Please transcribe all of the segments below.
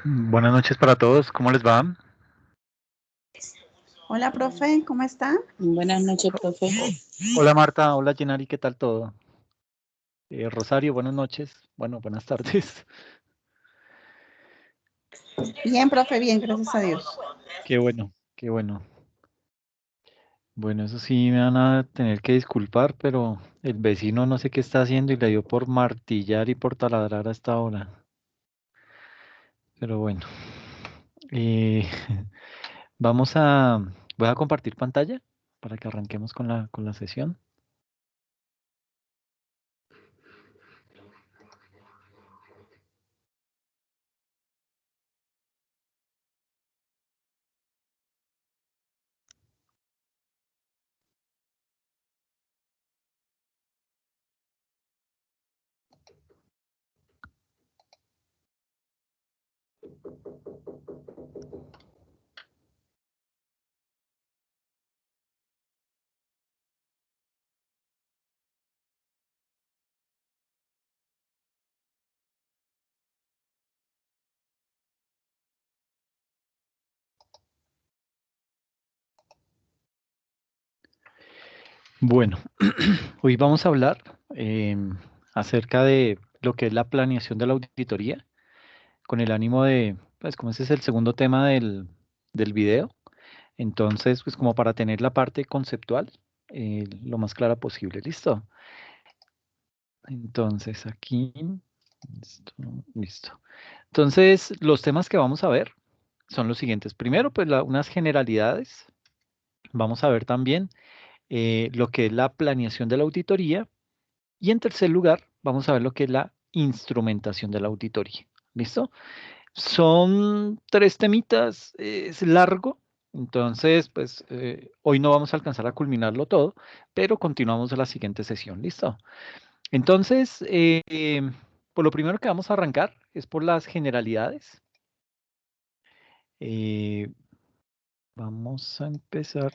Buenas noches para todos, ¿cómo les va? Hola, profe, ¿cómo está? Buenas noches, profe. Hola Marta, hola Jenari, ¿qué tal todo? Rosario, buenas noches, bueno, buenas tardes. Bien, profe, bien, gracias a Dios. Qué bueno, qué bueno. Bueno, eso sí me van a tener que disculpar, pero el vecino no sé qué está haciendo y le dio por martillar y por taladrar a esta hora. Pero bueno, eh, vamos a, voy a compartir pantalla para que arranquemos con la sesión. Bueno, hoy vamos a hablar acerca de lo que es la planeación de la auditoría, con el ánimo de, pues como ese es el segundo tema del video, entonces, pues como para tener la parte conceptual lo más clara posible. ¿Listo? Entonces, aquí, listo, listo. Entonces, los temas que vamos a ver son los siguientes. Primero, pues unas generalidades. Vamos a ver también lo que es la planeación de la auditoría. Y en tercer lugar, vamos a ver lo que es la instrumentación de la auditoría. ¿Listo? Son tres temitas, es largo, entonces, pues hoy no vamos a alcanzar a culminarlo todo, pero continuamos en la siguiente sesión. ¿Listo? Entonces, por lo primero que vamos a arrancar es por las generalidades. Eh, vamos a empezar.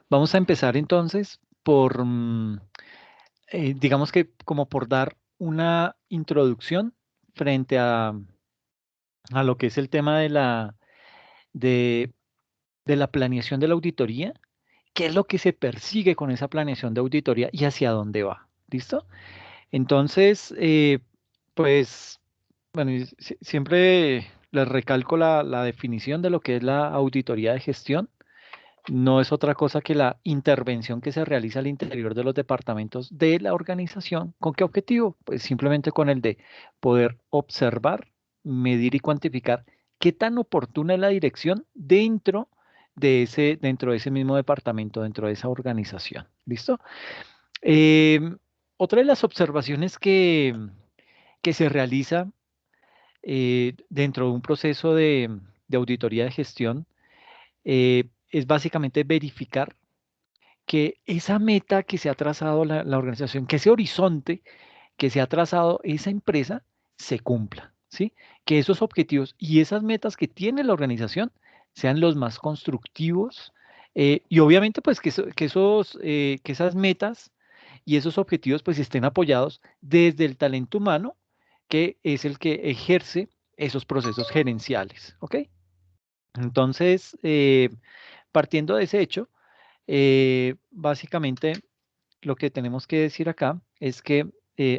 Vamos a empezar entonces por, digamos que como por dar una introducción frente a lo que es el tema de, de la planeación de la auditoría, qué es lo que se persigue con esa planeación de auditoría y hacia dónde va. ¿Listo? Entonces, pues, bueno, y siempre les recalco la definición de lo que es la auditoría de gestión. No es otra cosa que la intervención que se realiza al interior de los departamentos de la organización. ¿Con qué objetivo? Pues simplemente con el de poder observar, medir y cuantificar qué tan oportuna es la dirección dentro de ese mismo departamento, dentro de esa organización. ¿Listo? Em, Otra de las observaciones que se realiza dentro de un proceso de auditoría de gestión es básicamente verificar que esa meta que se ha trazado la organización, que ese horizonte que se ha trazado esa empresa se cumpla, ¿sí? Que esos objetivos y esas metas que tiene la organización sean los más constructivos y obviamente pues que esas metas y esos objetivos pues estén apoyados desde el talento humano que es el que ejerce esos procesos gerenciales, ¿ok? Entonces, partiendo de ese hecho, básicamente lo que tenemos que decir acá es que,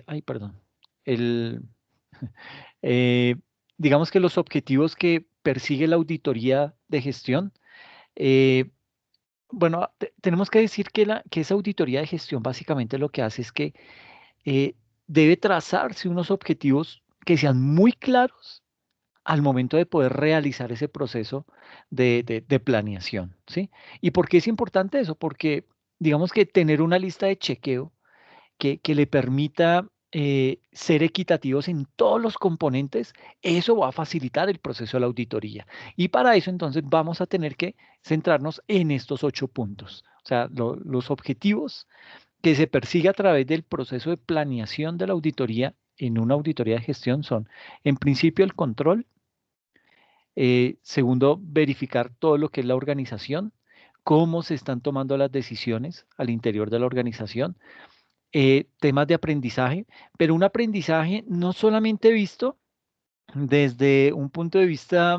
ay, perdón, el, eh, digamos que los objetivos que persigue la auditoría de gestión, eh, bueno, tenemos que decir que esa auditoría de gestión básicamente lo que hace es que eh, debe trazarse unos objetivos que sean muy claros al momento de poder realizar ese proceso de planeación, ¿sí? ¿Y por qué es importante eso? Porque digamos que tener una lista de chequeo que le permita ser equitativos en todos los componentes, eso va a facilitar el proceso de la auditoría. Y para eso entonces vamos a tener que centrarnos en estos 8 puntos. O sea, los objetivos que se persigue a través del proceso de planeación de la auditoría en una auditoría de gestión son, en principio, el control. Segundo, verificar todo lo que es la organización, cómo se están tomando las decisiones al interior de la organización, temas de aprendizaje, pero un aprendizaje no solamente visto desde un punto de vista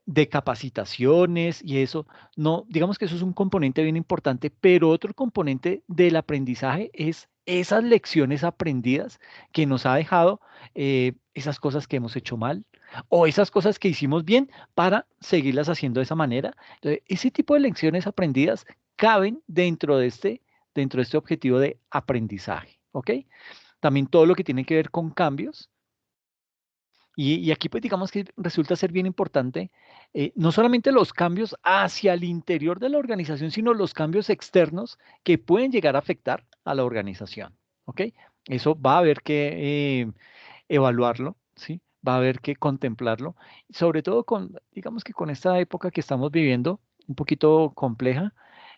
de capacitaciones y eso, no, digamos que eso es un componente bien importante, pero otro componente del aprendizaje es esas lecciones aprendidas que nos ha dejado esas cosas que hemos hecho mal o esas cosas que hicimos bien para seguirlas haciendo de esa manera. Entonces, ese tipo de lecciones aprendidas caben dentro de este objetivo de aprendizaje, ¿ok? También todo lo que tiene que ver con cambios y aquí pues digamos que resulta ser bien importante no solamente los cambios hacia el interior de la organización, sino los cambios externos que pueden llegar a afectar a la organización. ¿Ok? Eso va a haber que evaluarlo, ¿sí? Va a haber que contemplarlo, sobre todo con, digamos que con esta época que estamos viviendo, un poquito compleja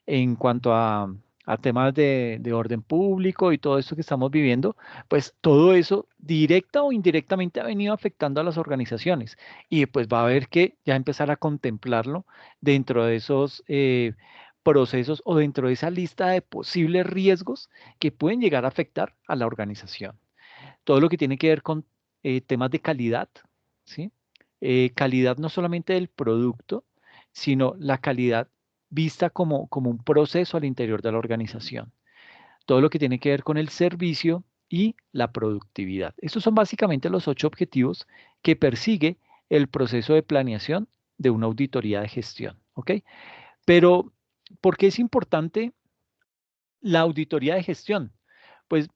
en cuanto a temas de orden público y todo esto que estamos viviendo, pues todo eso directa o indirectamente ha venido afectando a las organizaciones y pues va a haber que ya empezar a contemplarlo dentro de esos procesos o dentro de esa lista de posibles riesgos que pueden llegar a afectar a la organización. Todo lo que tiene que ver con temas de calidad, ¿sí? Calidad no solamente del producto, sino la calidad vista como un proceso al interior de la organización. Todo lo que tiene que ver con el servicio y la productividad. Estos son básicamente los 8 objetivos que persigue el proceso de planeación de una auditoría de gestión, ¿ok? Pero, ¿por qué es importante la auditoría de gestión? Pues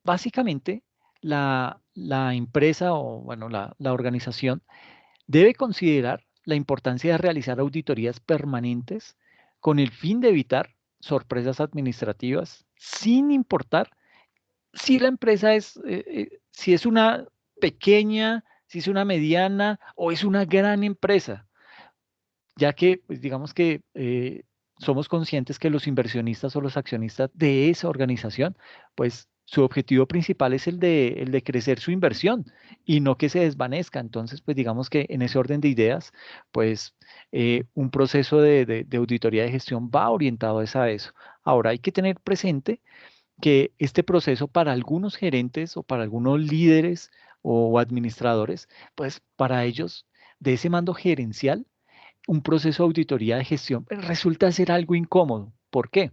básicamente la empresa o bueno, la organización debe considerar la importancia de realizar auditorías permanentes con el fin de evitar sorpresas administrativas, sin importar si la empresa si es una pequeña, si es una mediana o es una gran empresa, ya que, pues, digamos que somos conscientes que los inversionistas o los accionistas de esa organización, pues su objetivo principal es el de crecer su inversión y no que se desvanezca. Entonces, pues digamos que en ese orden de ideas, pues un proceso de auditoría de gestión va orientado es a eso. Ahora, hay que tener presente que este proceso para algunos gerentes o para algunos líderes o administradores, pues para ellos de ese mando gerencial, un proceso de auditoría de gestión resulta ser algo incómodo. ¿Por qué?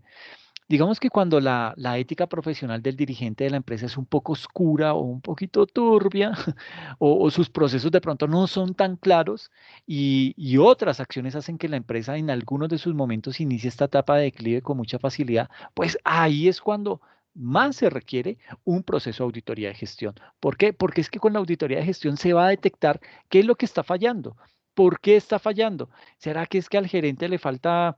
Digamos que cuando la ética profesional del dirigente de la empresa es un poco oscura o un poquito turbia, o sus procesos de pronto no son tan claros y otras acciones hacen que la empresa en algunos de sus momentos inicie esta etapa de declive con mucha facilidad, pues ahí es cuando más se requiere un proceso de auditoría de gestión. ¿Por qué? Porque es que con la auditoría de gestión se va a detectar qué es lo que está fallando. ¿Por qué está fallando? ¿Será que es que al gerente le falta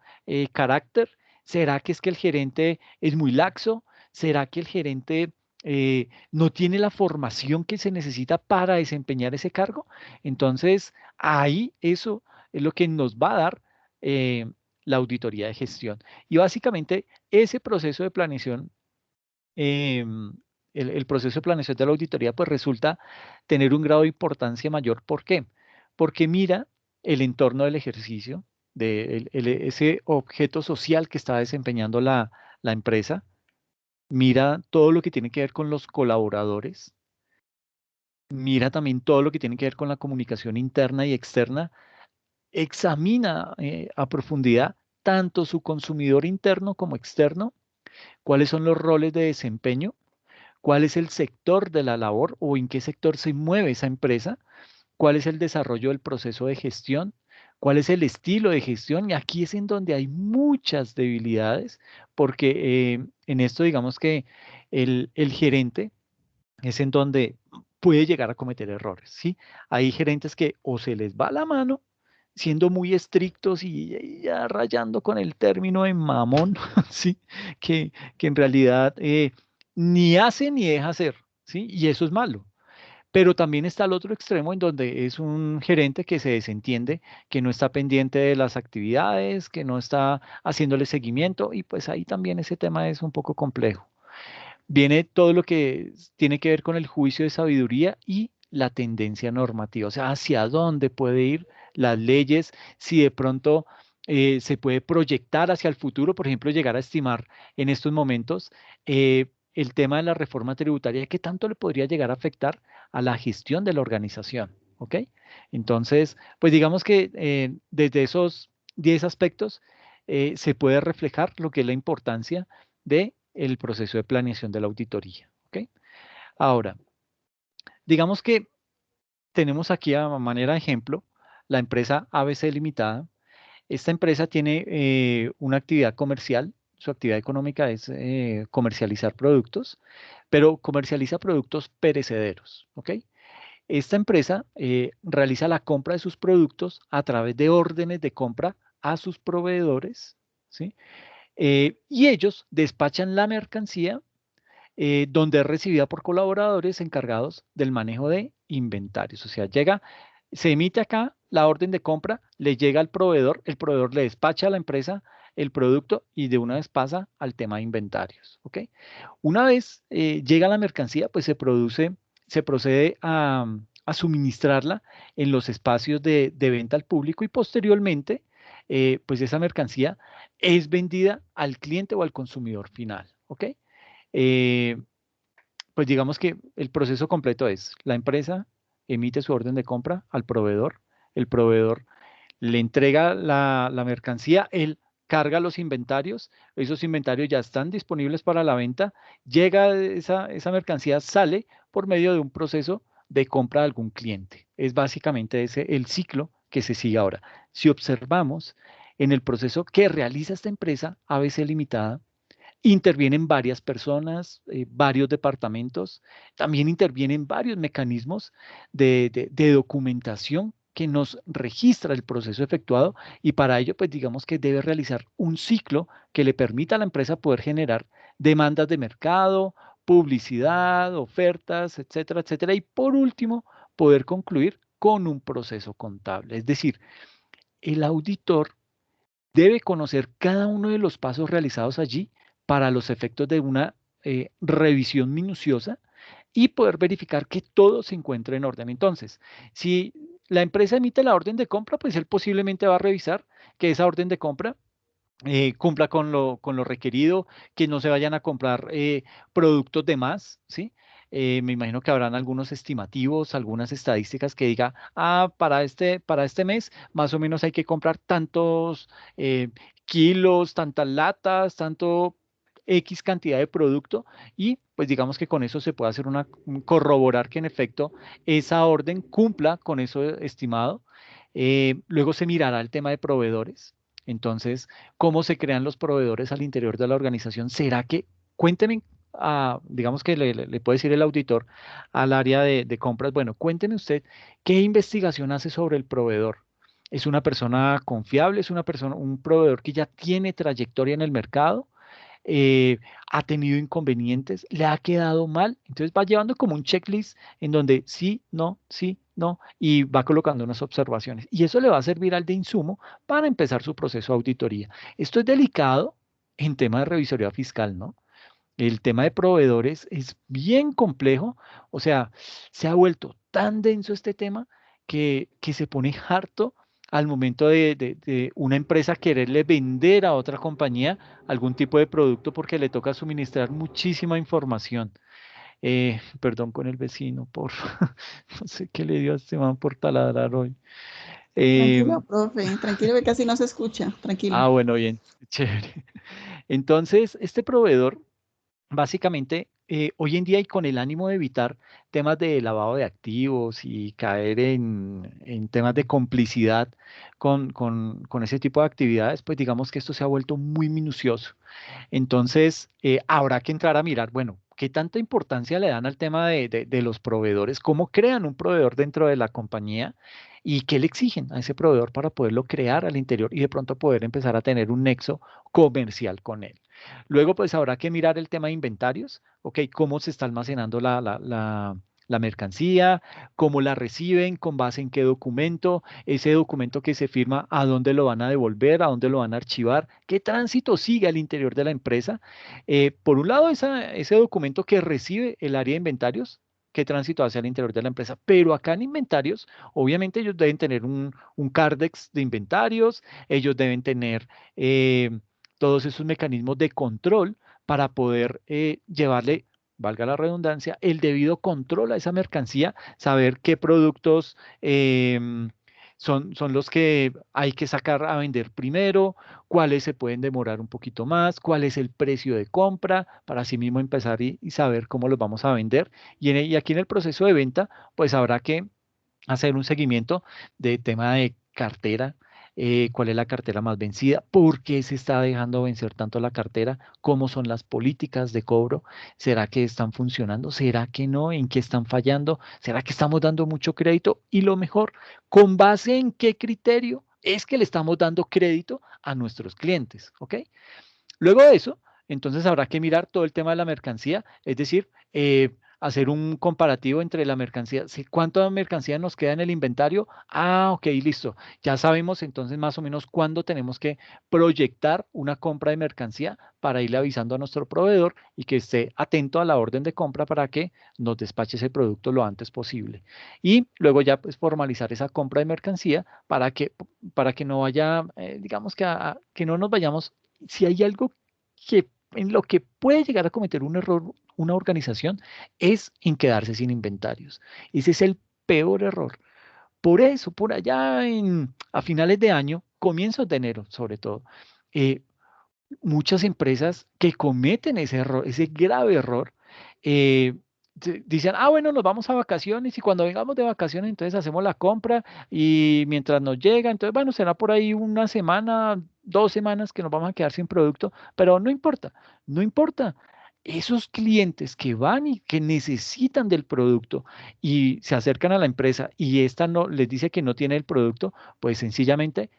carácter? ¿Será que es que el gerente es muy laxo? ¿Será que el gerente no tiene la formación que se necesita para desempeñar ese cargo? Entonces, ahí eso es lo que nos va a dar eh, la auditoría de gestión. Y básicamente ese proceso de planeación, el proceso de planeación de la auditoría, pues resulta tener un grado de importancia mayor. ¿Por qué? Porque mira el entorno del ejercicio, ese objeto social que está desempeñando la empresa, mira todo lo que tiene que ver con los colaboradores, mira también todo lo que tiene que ver con la comunicación interna y externa, examina a profundidad tanto su consumidor interno como externo, cuáles son los roles de desempeño, cuál es el sector de la labor o en qué sector se mueve esa empresa, cuál es el desarrollo del proceso de gestión, cuál es el estilo de gestión. Y aquí es en donde hay muchas debilidades, porque en esto digamos que el gerente es en donde puede llegar a cometer errores, ¿sí? Hay gerentes que o se les va la mano siendo muy estrictos y ya rayando con el término de mamón, ¿sí? Que en realidad ni hace ni deja hacer, ¿sí? Y eso es malo. Pero también está el otro extremo en donde es un gerente que se desentiende, que no está pendiente de las actividades, que no está haciéndole seguimiento y pues ahí también ese tema es un poco complejo. Viene todo lo que tiene que ver con el juicio de sabiduría y la tendencia normativa, o sea, hacia dónde puede ir las leyes, si de pronto se puede proyectar hacia el futuro, por ejemplo, llegar a estimar en estos momentos. el tema de la reforma tributaria, ¿qué tanto le podría llegar a afectar a la gestión de la organización? ¿Ok? Entonces, pues digamos que desde esos 10 aspectos se puede reflejar lo que es la importancia del proceso de planeación de la auditoría. ¿Ok? Ahora, digamos que tenemos aquí a manera de ejemplo la empresa ABC Limitada. Esta empresa tiene una actividad comercial. Su actividad económica es comercializar productos, pero comercializa productos perecederos. ¿Ok? Esta empresa realiza la compra de sus productos a través de órdenes de compra a sus proveedores, ¿sí? Y ellos despachan la mercancía donde es recibida por colaboradores encargados del manejo de inventarios. O sea, llega, se emite acá la orden de compra, le llega al proveedor, el proveedor le despacha a la empresa el producto y de una vez pasa al tema de inventarios. ¿Ok? Una vez llega la mercancía, pues se procede a suministrarla en los espacios de venta al público y posteriormente, pues esa mercancía es vendida al cliente o al consumidor final. ¿Ok? Eh, pues digamos que el proceso completo es, la empresa emite su orden de compra al proveedor, el proveedor le entrega la mercancía, él carga los inventarios, esos inventarios ya están disponibles para la venta, llega esa mercancía, sale por medio de un proceso de compra de algún cliente. Es básicamente ese el ciclo que se sigue ahora. Si observamos en el proceso que realiza esta empresa ABC Limitada, intervienen varias personas, varios departamentos, también intervienen varios mecanismos de documentación que nos registra el proceso efectuado y para ello, pues digamos que debe realizar un ciclo que le permita a la empresa poder generar demandas de mercado, publicidad, ofertas, etcétera, etcétera. Y por último, poder concluir con un proceso contable. Es decir, el auditor debe conocer cada uno de los pasos realizados allí para los efectos de una revisión minuciosa y poder verificar que todo se encuentra en orden. Entonces, si la empresa emite la orden de compra, pues él posiblemente va a revisar que esa orden de compra cumpla con lo requerido, que no se vayan a comprar productos de más, ¿sí? Me imagino que habrán algunos estimativos, algunas estadísticas que diga, para este mes más o menos hay que comprar tantos eh, kilos, tantas latas, tanto X cantidad de producto y pues digamos que con eso se puede hacer corroborar que en efecto esa orden cumpla con eso estimado. Luego se mirará el tema de proveedores. Entonces, ¿cómo se crean los proveedores al interior de la organización? ¿Será que, cuénteme, digamos que le puede decir el auditor al área de compras, bueno, cuénteme usted, ¿qué investigación hace sobre el proveedor? ¿Es una persona confiable? ¿Es una persona, un proveedor que ya tiene trayectoria en el mercado? ¿Ha tenido inconvenientes? ¿Le ha quedado mal? Entonces va llevando como un checklist en donde sí, no, y va colocando unas observaciones. Y eso le va a servir al de insumo para empezar su proceso de auditoría. Esto es delicado en tema de revisoría fiscal, ¿no? El tema de proveedores es bien complejo, o sea, se ha vuelto tan denso este tema que se pone harto al momento de una empresa quererle vender a otra compañía algún tipo de producto porque le toca suministrar muchísima información. Perdón con el vecino, por no sé qué le dio a este man por taladrar hoy. Eh, Tranquilo, profe, tranquilo que casi no se escucha, tranquilo. bueno, bien, chévere. Entonces, este proveedor básicamente, hoy en día y con el ánimo de evitar temas de lavado de activos y caer en temas de complicidad con ese tipo de actividades, pues digamos que esto se ha vuelto muy minucioso. Entonces, habrá que entrar a mirar, bueno, ¿qué tanta importancia le dan al tema de los proveedores? ¿Cómo crean un proveedor dentro de la compañía? ¿Y qué le exigen a ese proveedor para poderlo crear al interior y de pronto poder empezar a tener un nexo comercial con él? Luego, pues habrá que mirar el tema de inventarios, ¿ok? ¿Cómo se está almacenando la mercancía? ¿Cómo la reciben? ¿Con base en qué documento? Ese documento que se firma, ¿a dónde lo van a devolver? ¿A dónde lo van a archivar? ¿Qué tránsito sigue al interior de la empresa? Por un lado, ese documento que recibe el área de inventarios. ¿Qué tránsito hace al interior de la empresa? Pero acá en inventarios, obviamente ellos deben tener un Cardex de inventarios, ellos deben tener todos esos mecanismos de control para poder llevarle, valga la redundancia, el debido control a esa mercancía, saber qué productos son los que hay que sacar a vender primero, cuáles se pueden demorar un poquito más, cuál es el precio de compra, para así mismo empezar y saber cómo los vamos a vender. Y aquí en el proceso de venta, pues habrá que hacer un seguimiento de tema de cartera, cuál es la cartera más vencida, por qué se está dejando vencer tanto la cartera, cómo son las políticas de cobro, será que están funcionando, será que no, en qué están fallando, será que estamos dando mucho crédito y lo mejor, con base en qué criterio es que le estamos dando crédito a nuestros clientes, ¿ok? Luego de eso, entonces habrá que mirar todo el tema de la mercancía, es decir, hacer un comparativo entre la mercancía, si cuánta mercancía nos queda en el inventario. Ah, ok, listo. Ya sabemos entonces más o menos cuándo tenemos que proyectar una compra de mercancía para irle avisando a nuestro proveedor y que esté atento a la orden de compra para que nos despache ese producto lo antes posible. Y luego ya pues formalizar esa compra de mercancía para que no vaya, digamos que no nos vayamos si hay algo en lo que puede llegar a cometer un error una organización es en quedarse sin inventarios. Ese es el peor error. Por eso, por allá a finales de año, comienzos de enero sobre todo, eh, muchas empresas que cometen ese error, ese grave error, eh, dicen, ah, bueno, nos vamos a vacaciones y cuando vengamos de vacaciones, entonces hacemos la compra y mientras nos llega, entonces, bueno, será por ahí una semana, 2 semanas que nos vamos a quedar sin producto, pero no importa, no importa. Esos clientes que van y que necesitan del producto y se acercan a la empresa y esta no les dice que no tiene el producto, pues sencillamente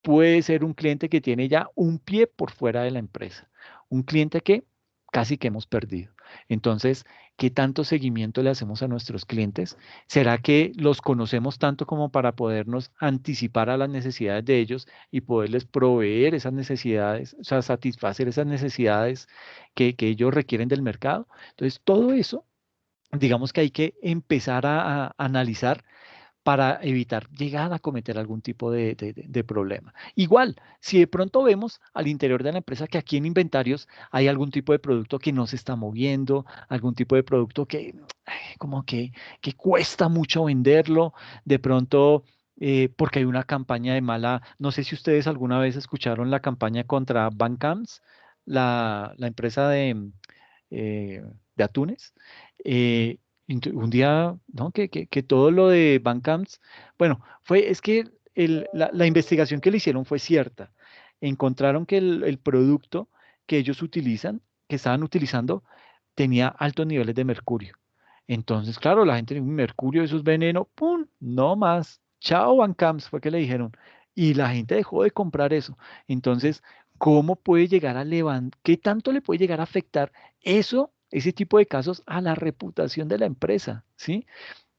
puede ser un cliente que tiene ya un pie por fuera de la empresa, un cliente que casi que hemos perdido. Entonces, ¿qué tanto seguimiento le hacemos a nuestros clientes? ¿Será que los conocemos tanto como para podernos anticipar a las necesidades de ellos y poderles proveer esas necesidades, o sea, satisfacer esas necesidades que ellos requieren del mercado? Entonces, todo eso, digamos que hay que empezar a analizar para evitar llegar a cometer algún tipo de problema. Igual, si de pronto vemos al interior de la empresa que aquí en inventarios hay algún tipo de producto que no se está moviendo, algún tipo de producto que como que cuesta mucho venderlo, de pronto porque hay una campaña de mala, no sé si ustedes alguna vez escucharon la campaña contra Bancams, la empresa eh, de atunes. eh, un día, ¿no? Que todo lo de Bancamps, bueno, es que la investigación que le hicieron fue cierta. Encontraron que el producto que ellos utilizan, que estaban utilizando, tenía altos niveles de mercurio. Entonces, claro, la gente dijo, mercurio, eso es veneno, ¡pum! No más. Chao, Bancamps, fue que le dijeron. Y la gente dejó de comprar eso. Entonces, ¿cómo puede llegar a levantar, qué tanto le puede llegar a afectar eso, ese tipo de casos a la reputación de la empresa? ¿Sí?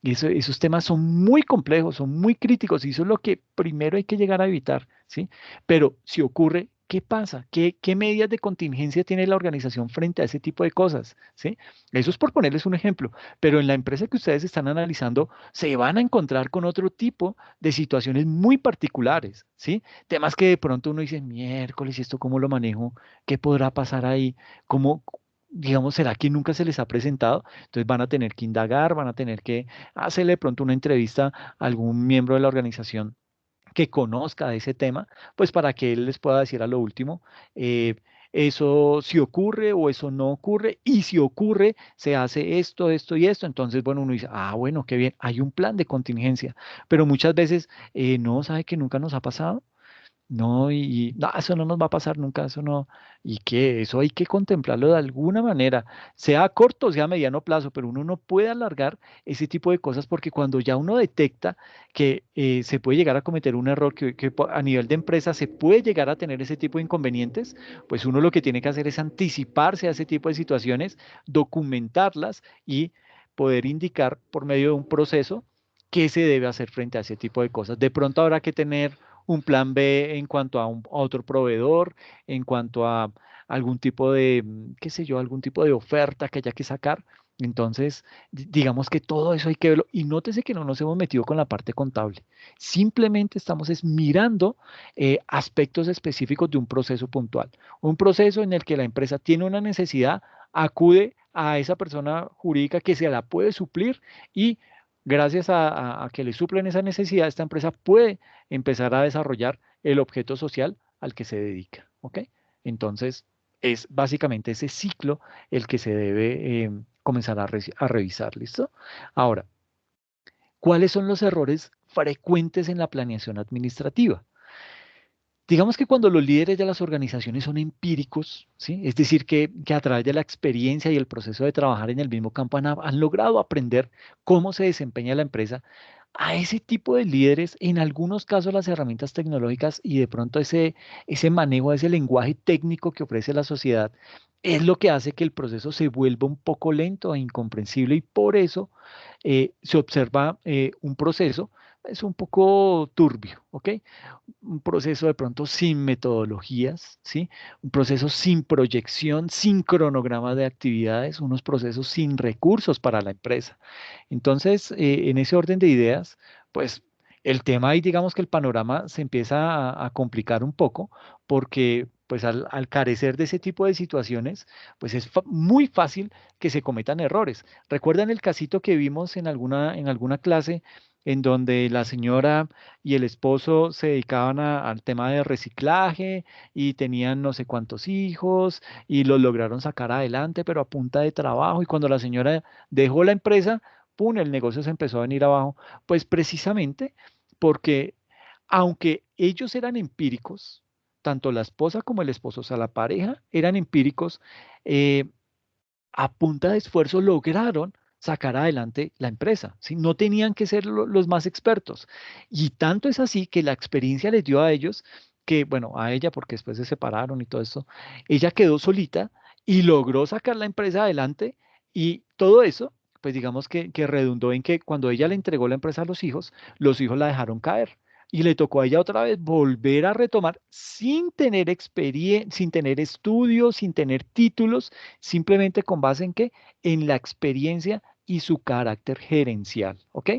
Y esos temas son muy complejos, son muy críticos y eso es lo que primero hay que llegar a evitar, ¿sí? Pero si ocurre, ¿qué pasa? ¿Qué medidas de contingencia tiene la organización frente a ese tipo de cosas? ¿Sí? Eso es por ponerles un ejemplo, pero en la empresa que ustedes están analizando se van a encontrar con otro tipo de situaciones muy particulares, ¿sí? Temas que de pronto uno dice, miércoles, ¿y esto cómo lo manejo? ¿Qué podrá pasar ahí? ¿Cómo, digamos, será que nunca se les ha presentado? Entonces van a tener que indagar, van a tener que hacerle de pronto una entrevista a algún miembro de la organización que conozca de ese tema, pues para que él les pueda decir a lo último, eh, eso si ocurre o eso no ocurre, y si ocurre, se hace esto, esto y esto. Entonces, bueno, uno dice, ah, bueno, qué bien, hay un plan de contingencia, pero muchas veces no, sabe que nunca nos ha pasado. No, y no, eso no nos va a pasar nunca, eso no, y que eso hay que contemplarlo de alguna manera, sea a corto, sea a mediano plazo, pero uno no puede alargar ese tipo de cosas porque cuando ya uno detecta que se puede llegar a cometer un error, a nivel de empresa se puede llegar a tener ese tipo de inconvenientes, pues uno lo que tiene que hacer es anticiparse a ese tipo de situaciones, documentarlas y poder indicar por medio de un proceso qué se debe hacer frente a ese tipo de cosas. De pronto habrá que tener un plan B en cuanto a otro proveedor, en cuanto a algún tipo de, qué sé yo, algún tipo de oferta que haya que sacar. Entonces, digamos que todo eso hay que verlo. Y nótese que no nos hemos metido con la parte contable. Simplemente estamos es mirando aspectos específicos de un proceso puntual. Un proceso en el que la empresa tiene una necesidad, acude a esa persona jurídica que se la puede suplir y gracias a que le suplen esa necesidad, esta empresa puede empezar a desarrollar el objeto social al que se dedica. ¿Ok? Entonces, es básicamente ese ciclo el que se debe comenzar a revisar, ¿listo? Ahora, ¿cuáles son los errores frecuentes en la planeación administrativa? Digamos que cuando los líderes de las organizaciones son empíricos, ¿sí? Es decir, que a través de la experiencia y el proceso de trabajar en el mismo campo han logrado aprender cómo se desempeña la empresa, a ese tipo de líderes, en algunos casos las herramientas tecnológicas y de pronto ese manejo, ese lenguaje técnico que ofrece la sociedad, es lo que hace que el proceso se vuelva un poco lento e incomprensible y por eso se observa un proceso, es un poco turbio, ¿ok? Un proceso de pronto sin metodologías, ¿sí? Un proceso sin proyección, sin cronograma de actividades, unos procesos sin recursos para la empresa. Entonces, en ese orden de ideas, pues el tema ahí, digamos que el panorama se empieza a complicar un poco porque pues al carecer de ese tipo de situaciones, pues es muy fácil que se cometan errores. ¿Recuerdan el casito que vimos en alguna clase en donde la señora y el esposo se dedicaban al tema de reciclaje y tenían no sé cuántos hijos y los lograron sacar adelante, pero a punta de trabajo? Y cuando la señora dejó la empresa, ¡pum!, el negocio se empezó a venir abajo. Pues precisamente porque aunque ellos eran empíricos, tanto la esposa como el esposo, o sea, la pareja eran empíricos, eh, a punta de esfuerzo lograron sacar adelante la empresa, ¿sí? No tenían que ser los más expertos. Y tanto es así que la experiencia les dio a ellos que, bueno, a ella, porque después se separaron y todo eso, ella quedó solita y logró sacar la empresa adelante y todo eso, pues digamos que redundó en que cuando ella le entregó la empresa a los hijos la dejaron caer. Y le tocó a ella otra vez volver a retomar sin tener experiencia, sin tener estudios, sin tener títulos, simplemente con base en qué, en la experiencia y su carácter gerencial, ¿ok?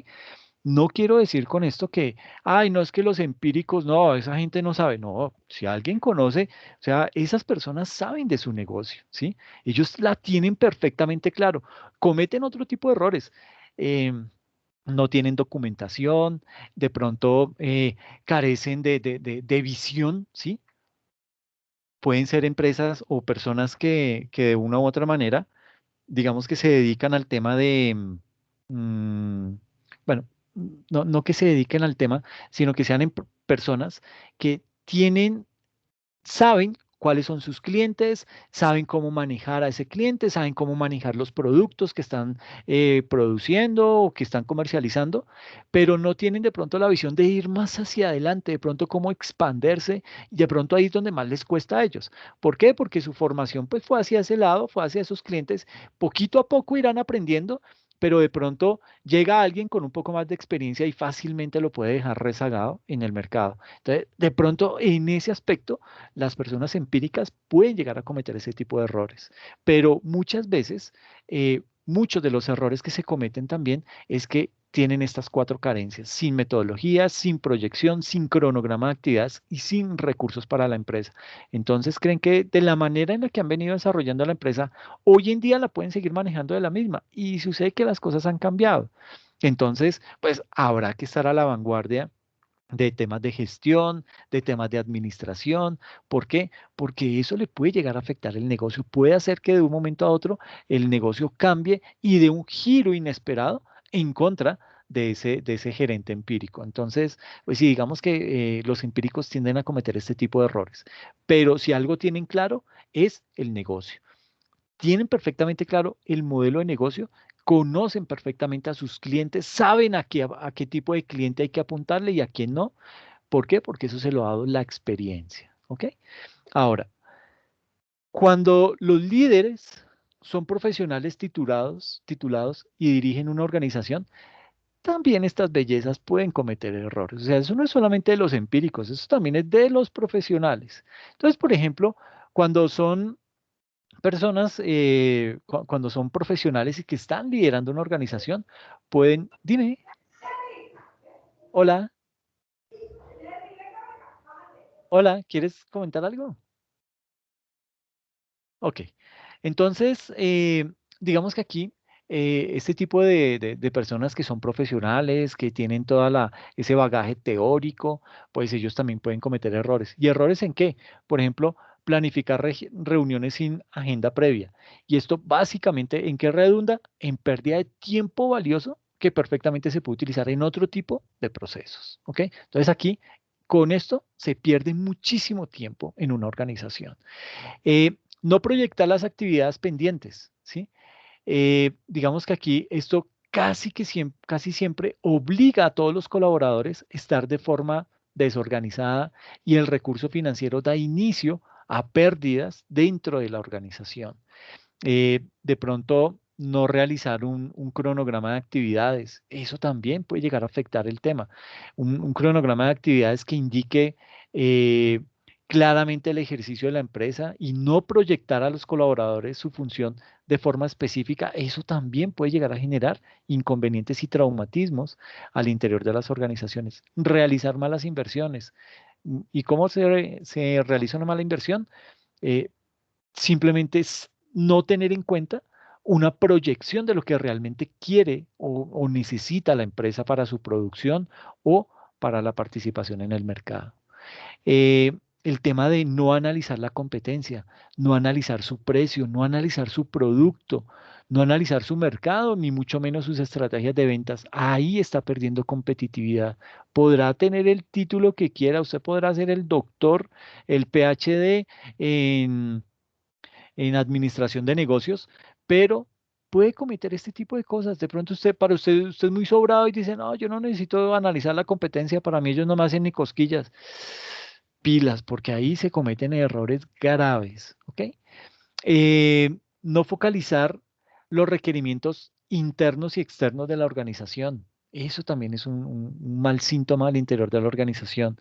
No quiero decir con esto que, ay, no es que los empíricos, no, esa gente no sabe, no, si alguien conoce, o sea, esas personas saben de su negocio, ¿sí? Ellos la tienen perfectamente claro, cometen otro tipo de errores. No tienen documentación, de pronto carecen de visión, ¿sí? Pueden ser empresas o personas que de una u otra manera digamos que se dedican al tema de, bueno, no que se dediquen al tema, sino que sean personas que saben cuáles son sus clientes, saben cómo manejar a ese cliente, saben cómo manejar los productos que están produciendo o que están comercializando, pero no tienen de pronto la visión de ir más hacia adelante, de pronto cómo expandirse, y de pronto ahí es donde más les cuesta a ellos. ¿Por qué? Porque su formación pues fue hacia ese lado, fue hacia esos clientes, poquito a poco irán aprendiendo, pero de pronto llega alguien con un poco más de experiencia y fácilmente lo puede dejar rezagado en el mercado. Entonces, de pronto en ese aspecto, las personas empíricas pueden llegar a cometer ese tipo de errores, pero muchas veces, muchos de los errores que se cometen también es que tienen estas cuatro carencias: sin metodología, sin proyección, sin cronograma de actividades y sin recursos para la empresa. Entonces, creen que de la manera en la que han venido desarrollando la empresa, hoy en día la pueden seguir manejando de la misma y sucede que las cosas han cambiado. Entonces, pues habrá que estar a la vanguardia de temas de gestión, de temas de administración. ¿Por qué? Porque eso le puede llegar a afectar el negocio. Puede hacer que de un momento a otro el negocio cambie y de un giro inesperado en contra de ese gerente empírico. Entonces, pues sí, digamos que los empíricos tienden a cometer este tipo de errores. Pero si algo tienen claro, es el negocio. Tienen perfectamente claro el modelo de negocio, conocen perfectamente a sus clientes, saben a qué tipo de cliente hay que apuntarle y a quién no. ¿Por qué? Porque eso se lo ha dado la experiencia. ¿Ok? Ahora, cuando los líderes son profesionales titulados y dirigen una organización, también estas bellezas pueden cometer errores. O sea, eso no es solamente de los empíricos, eso también es de los profesionales. Entonces, por ejemplo, cuando son personas, cuando son profesionales y que están liderando una organización, pueden, dime, hola, hola, ¿quieres comentar algo? Ok, entonces, digamos que aquí, este tipo de personas que son profesionales, que tienen ese bagaje teórico, pues ellos también pueden cometer errores. ¿Y errores en qué? Por ejemplo, planificar reuniones sin agenda previa. ¿Y esto básicamente en qué redunda? En pérdida de tiempo valioso que perfectamente se puede utilizar en otro tipo de procesos. ¿Ok? Entonces aquí, con esto, se pierde muchísimo tiempo en una organización. No proyectar las actividades pendientes, ¿sí? Digamos que aquí esto casi siempre obliga a todos los colaboradores a estar de forma desorganizada y el recurso financiero da inicio a pérdidas dentro de la organización. De pronto, no realizar un cronograma de actividades, eso también puede llegar a afectar el tema. Un cronograma de actividades que indique eh, claramente el ejercicio de la empresa y no proyectar a los colaboradores su función de forma específica, eso también puede llegar a generar inconvenientes y traumatismos al interior de las organizaciones. Realizar malas inversiones. ¿Y cómo se realiza una mala inversión? Eh, Simplemente es no tener en cuenta una proyección de lo que realmente quiere o necesita la empresa para su producción o para la participación en el mercado. Eh, el tema de no analizar la competencia, no analizar su precio, no analizar su producto, no analizar su mercado, ni mucho menos sus estrategias de ventas. Ahí está perdiendo competitividad. Podrá tener el título que quiera, usted podrá ser el doctor, el PhD en administración de negocios, pero puede cometer este tipo de cosas. De pronto usted es muy sobrado y dice, no, yo no necesito analizar la competencia, para mí ellos no me hacen ni cosquillas. Pilas, porque ahí se cometen errores graves, ¿ok? No focalizar los requerimientos internos y externos de la organización. Eso también es un mal síntoma al interior de la organización.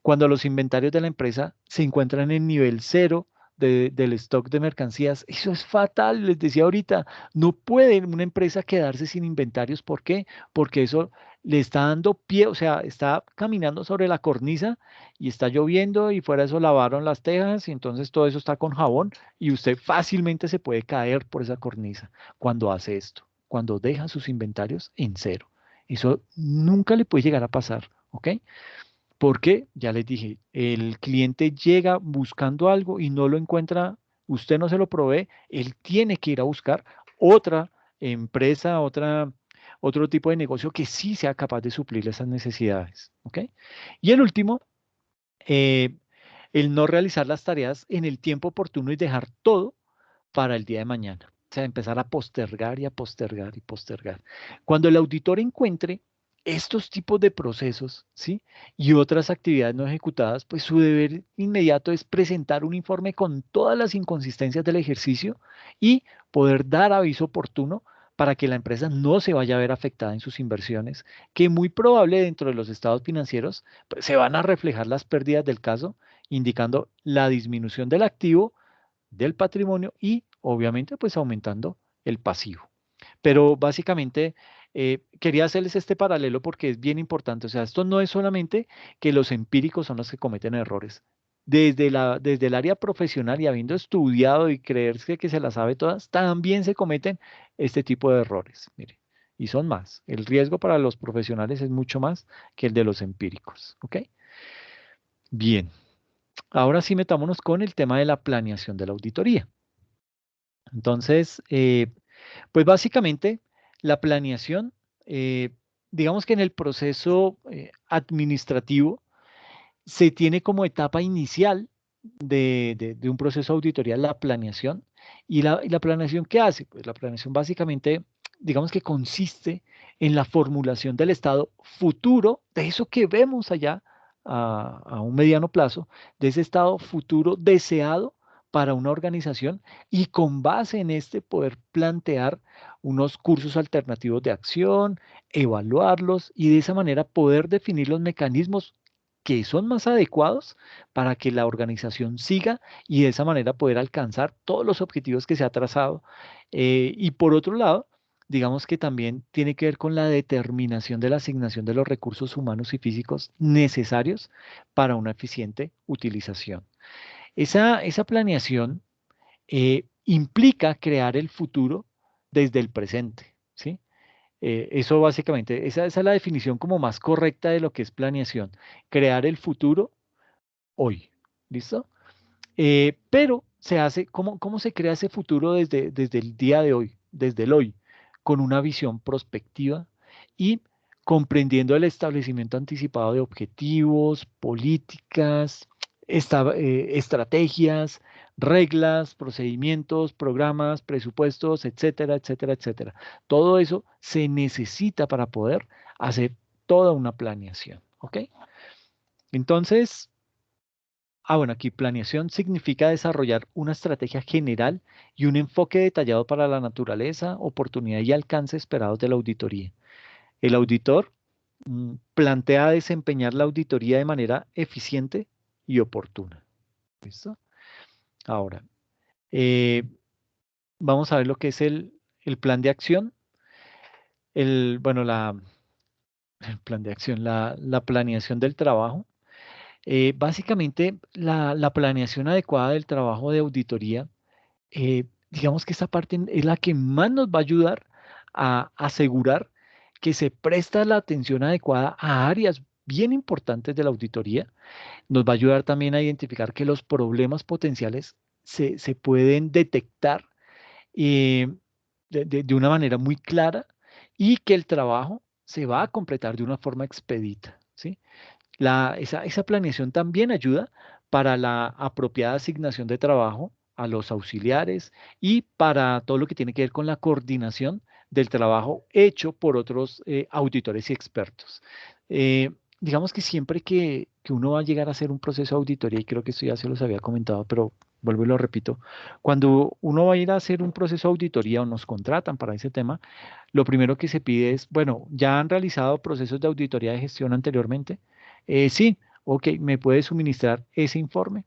Cuando los inventarios de la empresa se encuentran en nivel cero del stock de mercancías, eso es fatal. Les decía ahorita, no puede una empresa quedarse sin inventarios. ¿Por qué? Porque eso le está dando pie, o sea, está caminando sobre la cornisa y está lloviendo y fuera de eso lavaron las tejas y entonces todo eso está con jabón y usted fácilmente se puede caer por esa cornisa cuando hace esto, cuando deja sus inventarios en cero. Eso nunca le puede llegar a pasar, ¿ok? Porque, ya les dije, el cliente llega buscando algo y no lo encuentra, usted no se lo provee, él tiene que ir a buscar otra empresa, otro tipo de negocio que sí sea capaz de suplir esas necesidades. ¿Ok? Y el último, eh, el no realizar las tareas en el tiempo oportuno y dejar todo para el día de mañana. O sea, empezar a postergar y a postergar y postergar. Cuando el auditor encuentre estos tipos de procesos, ¿sí? Y otras actividades no ejecutadas, pues su deber inmediato es presentar un informe con todas las inconsistencias del ejercicio y poder dar aviso oportuno para que la empresa no se vaya a ver afectada en sus inversiones, que muy probable dentro de los estados financieros pues, se van a reflejar las pérdidas del caso, indicando la disminución del activo del patrimonio y obviamente pues aumentando el pasivo. Pero básicamente quería hacerles este paralelo porque es bien importante. O sea, esto no es solamente que los empíricos son los que cometen errores. Desde el área profesional y habiendo estudiado y creerse que se las sabe todas, también se cometen este tipo de errores. Mire, y son más. El riesgo para los profesionales es mucho más que el de los empíricos. ¿Ok? Bien. Ahora sí metámonos con el tema de la planeación de la auditoría. Entonces, pues básicamente la planeación, eh, digamos que en el proceso administrativo se tiene como etapa inicial de un proceso auditorial la planeación. ¿Y la planeación qué hace? Pues la planeación básicamente, digamos que consiste en la formulación del estado futuro, de eso que vemos allá a un mediano plazo, de ese estado futuro deseado para una organización y con base en este poder plantear unos cursos alternativos de acción, evaluarlos y de esa manera poder definir los mecanismos que son más adecuados para que la organización siga y de esa manera poder alcanzar todos los objetivos que se ha trazado. Y por otro lado, digamos que también tiene que ver con la determinación de la asignación de los recursos humanos y físicos necesarios para una eficiente utilización. Esa planeación implica crear el futuro desde el presente, ¿sí? Eso básicamente, esa es la definición como más correcta de lo que es planeación. Crear el futuro hoy, ¿listo? Pero se hace, ¿cómo se crea ese futuro desde el día de hoy, desde el hoy? Con una visión prospectiva y comprendiendo el establecimiento anticipado de objetivos, políticas, estrategias, reglas, procedimientos, programas, presupuestos, etcétera, etcétera, etcétera. Todo eso se necesita para poder hacer toda una planeación, ¿ok? Entonces, bueno, aquí planeación significa desarrollar una estrategia general y un enfoque detallado para la naturaleza, oportunidad y alcance esperados de la auditoría. El auditor plantea desempeñar la auditoría de manera eficiente y oportuna. ¿Listo? Ahora, eh, vamos a ver lo que es el plan de acción. Bueno, el plan de acción, la planeación del trabajo. Básicamente, la planeación adecuada del trabajo de auditoría, digamos que esta parte es la que más nos va a ayudar a asegurar que se presta la atención adecuada a áreas bien importantes de la auditoría. Nos va a ayudar también a identificar que los problemas potenciales se pueden detectar eh, de una manera muy clara y que el trabajo se va a completar de una forma expedita, ¿sí? Esa planeación también ayuda para la apropiada asignación de trabajo a los auxiliares y para todo lo que tiene que ver con la coordinación del trabajo hecho por otros auditores y expertos. Eh, digamos que siempre que uno va a llegar a hacer un proceso de auditoría, y creo que esto ya se los había comentado, pero vuelvo y lo repito, cuando uno va a ir a hacer un proceso de auditoría o nos contratan para ese tema, lo primero que se pide es, bueno, ¿ya han realizado procesos de auditoría de gestión anteriormente? Sí, ok, ¿me puede suministrar ese informe?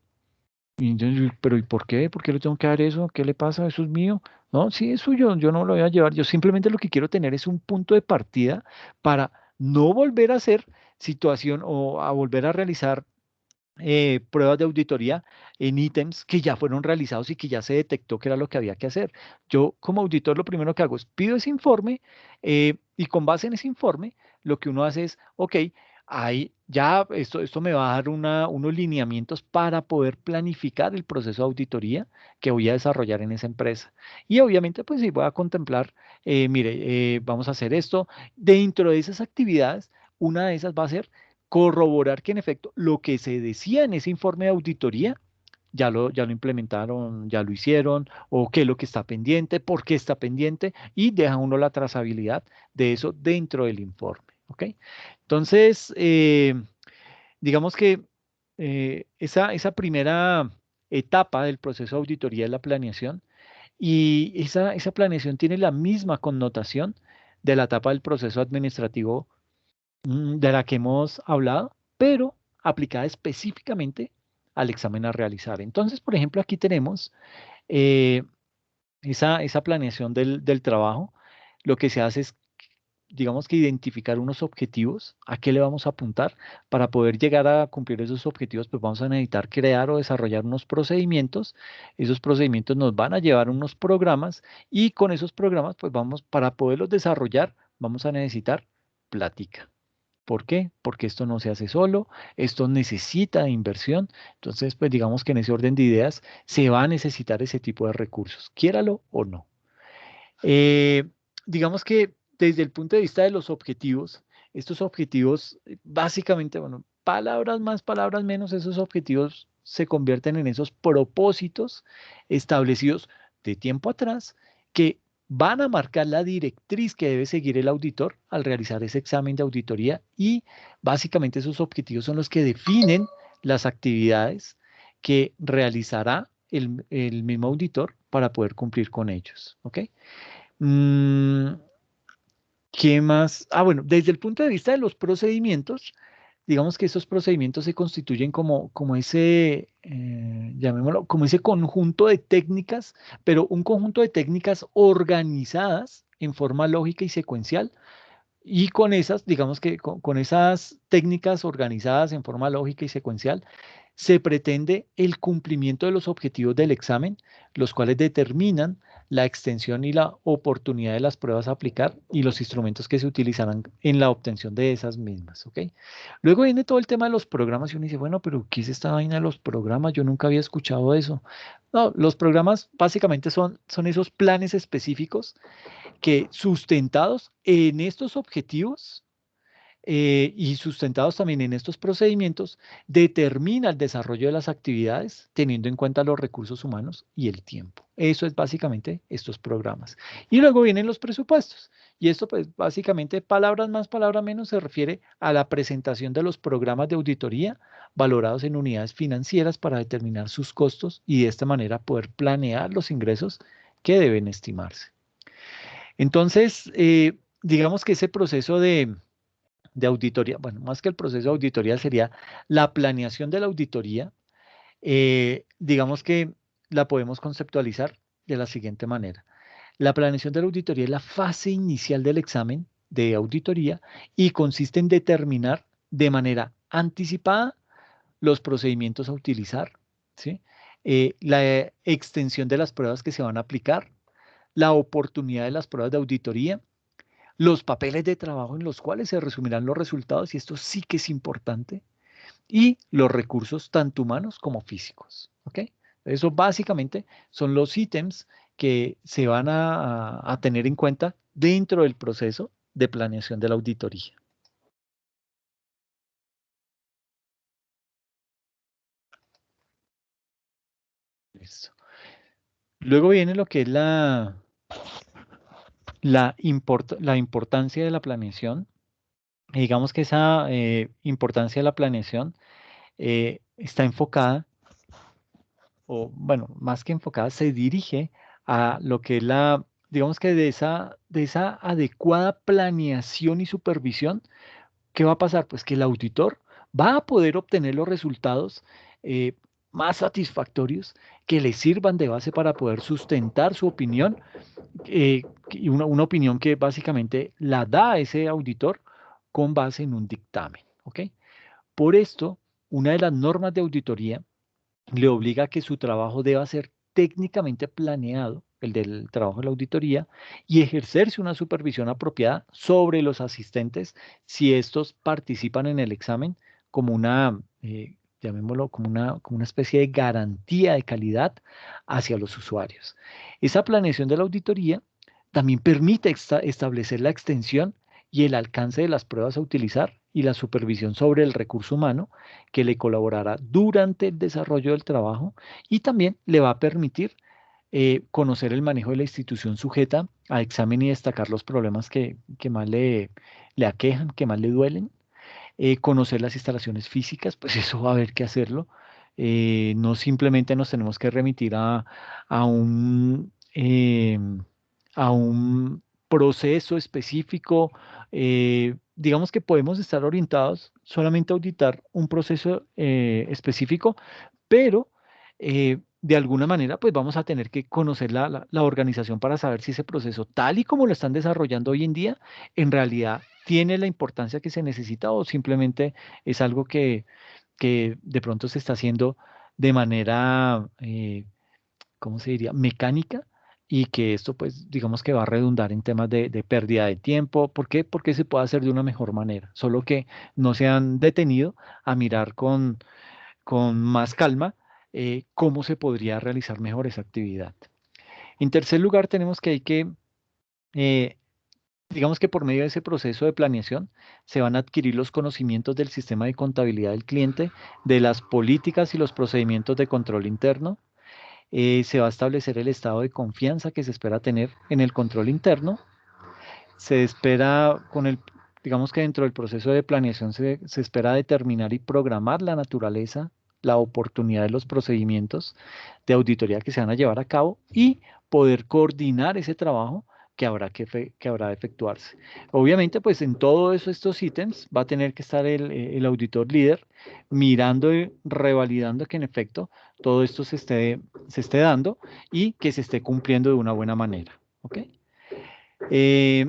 Y entonces, pero ¿y por qué? ¿Por qué le tengo que dar eso? ¿Qué le pasa? ¿Eso es mío? No, sí, es suyo, yo no lo voy a llevar. Yo simplemente lo que quiero tener es un punto de partida para no volver a hacer situación o a volver a realizar pruebas de auditoría en ítems que ya fueron realizados y que ya se detectó que era lo que había que hacer. Yo como auditor lo primero que hago es pido ese informe y con base en ese informe lo que uno hace es, ok, ahí ya esto me va a dar unos lineamientos para poder planificar el proceso de auditoría que voy a desarrollar en esa empresa. Y obviamente pues sí voy a contemplar, mire, vamos a hacer esto. Dentro de esas actividades, una de esas va a ser corroborar que en efecto lo que se decía en ese informe de auditoría ya lo implementaron, ya lo hicieron, o qué es lo que está pendiente, por qué está pendiente, y deja uno la trazabilidad de eso dentro del informe. ¿Ok? Entonces, digamos que esa primera etapa del proceso de auditoría es la planeación, y esa planeación tiene la misma connotación de la etapa del proceso administrativo de la que hemos hablado, pero aplicada específicamente al examen a realizar. Entonces, por ejemplo, aquí tenemos eh, esa planeación del trabajo. Lo que se hace es, digamos que identificar unos objetivos, a qué le vamos a apuntar. Para poder llegar a cumplir esos objetivos, pues vamos a necesitar crear o desarrollar unos procedimientos. Esos procedimientos nos van a llevar unos programas y con esos programas, pues vamos, para poderlos desarrollar, vamos a necesitar plática. ¿Por qué? Porque esto no se hace solo, esto necesita de inversión. Entonces, pues digamos que en ese orden de ideas se va a necesitar ese tipo de recursos, quiéralo o no. Eh, digamos que desde el punto de vista de los objetivos, estos objetivos, básicamente, bueno, palabras más, palabras menos, esos objetivos se convierten en esos propósitos establecidos de tiempo atrás que van a marcar la directriz que debe seguir el auditor al realizar ese examen de auditoría y básicamente esos objetivos son los que definen las actividades que realizará el mismo auditor para poder cumplir con ellos. ¿Ok? Mm, ¿Qué más? Bueno, desde el punto de vista de los procedimientos, digamos que estos procedimientos se constituyen como ese, llamémoslo, como ese conjunto de técnicas, pero un conjunto de técnicas organizadas en forma lógica y secuencial. Y con esas, digamos que con esas técnicas organizadas en forma lógica y secuencial, se pretende el cumplimiento de los objetivos del examen, los cuales determinan la extensión y la oportunidad de las pruebas a aplicar y los instrumentos que se utilizarán en la obtención de esas mismas, ¿ok? Luego viene todo el tema de los programas y uno dice, bueno, pero ¿qué es esta vaina de los programas? Yo nunca había escuchado eso. No, los programas básicamente son esos planes específicos que sustentados en estos objetivos y sustentados también en estos procedimientos, determina el desarrollo de las actividades teniendo en cuenta los recursos humanos y el tiempo. Eso es básicamente estos programas. Y luego vienen los presupuestos. Y esto, pues, básicamente, palabras más, palabras menos, se refiere a la presentación de los programas de auditoría valorados en unidades financieras para determinar sus costos y de esta manera poder planear los ingresos que deben estimarse. Entonces, digamos que ese proceso de auditoría, bueno, más que el proceso de auditoría sería la planeación de la auditoría, digamos que la podemos conceptualizar de la siguiente manera. La planeación de la auditoría es la fase inicial del examen de auditoría y consiste en determinar de manera anticipada los procedimientos a utilizar, ¿sí? La extensión de las pruebas que se van a aplicar, la oportunidad de las pruebas de auditoría, los papeles de trabajo en los cuales se resumirán los resultados, y esto sí que es importante, y los recursos tanto humanos como físicos. ¿Ok? Eso básicamente son los ítems que se van a tener en cuenta dentro del proceso de planeación de la auditoría. Listo. Luego viene lo que es la importancia de la planeación. Y digamos que esa importancia de la planeación está enfocada, o bueno, más que enfocada, se dirige a lo que es digamos que de esa adecuada planeación y supervisión. ¿Qué va a pasar? Pues que el auditor va a poder obtener los resultados eh, más satisfactorios que le sirvan de base para poder sustentar su opinión, y una opinión que básicamente la da ese auditor con base en un dictamen. ¿Ok? Por esto, una de las normas de auditoría le obliga a que su trabajo deba ser técnicamente planeado, el del trabajo de la auditoría, y ejercerse una supervisión apropiada sobre los asistentes si estos participan en el examen como llamémoslo, como una especie de garantía de calidad hacia los usuarios. Esa planeación de la auditoría también permite establecer la extensión y el alcance de las pruebas a utilizar y la supervisión sobre el recurso humano que le colaborará durante el desarrollo del trabajo y también le va a permitir conocer el manejo de la institución sujeta a examen y destacar los problemas que más le aquejan, que más le duelen. Conocer las instalaciones físicas, pues eso va a haber que hacerlo. No simplemente nos tenemos que remitir a un proceso específico. Digamos que podemos estar orientados solamente a auditar un proceso específico, pero de alguna manera pues vamos a tener que conocer la organización para saber si ese proceso, tal y como lo están desarrollando hoy en día, en realidad tiene la importancia que se necesita o simplemente es algo que de pronto se está haciendo de manera, ¿cómo se diría?, mecánica, y que esto, pues, digamos que va a redundar en temas de pérdida de tiempo. ¿Por qué? Porque se puede hacer de una mejor manera, solo que no se han detenido a mirar con más calma cómo se podría realizar mejor esa actividad. En tercer lugar, tenemos que hay que, eh, digamos que por medio de ese proceso de planeación, se van a adquirir los conocimientos del sistema de contabilidad del cliente, de las políticas y los procedimientos de control interno. Se va a establecer el estado de confianza que se espera tener en el control interno. Se espera digamos que dentro del proceso de planeación se espera determinar y programar la naturaleza, la oportunidad de los procedimientos de auditoría que se van a llevar a cabo y poder coordinar ese trabajo que habrá de efectuarse. Obviamente, pues en todos estos ítems va a tener que estar el auditor líder mirando y revalidando que en efecto todo esto se esté dando y que se esté cumpliendo de una buena manera. ¿Ok? Eh,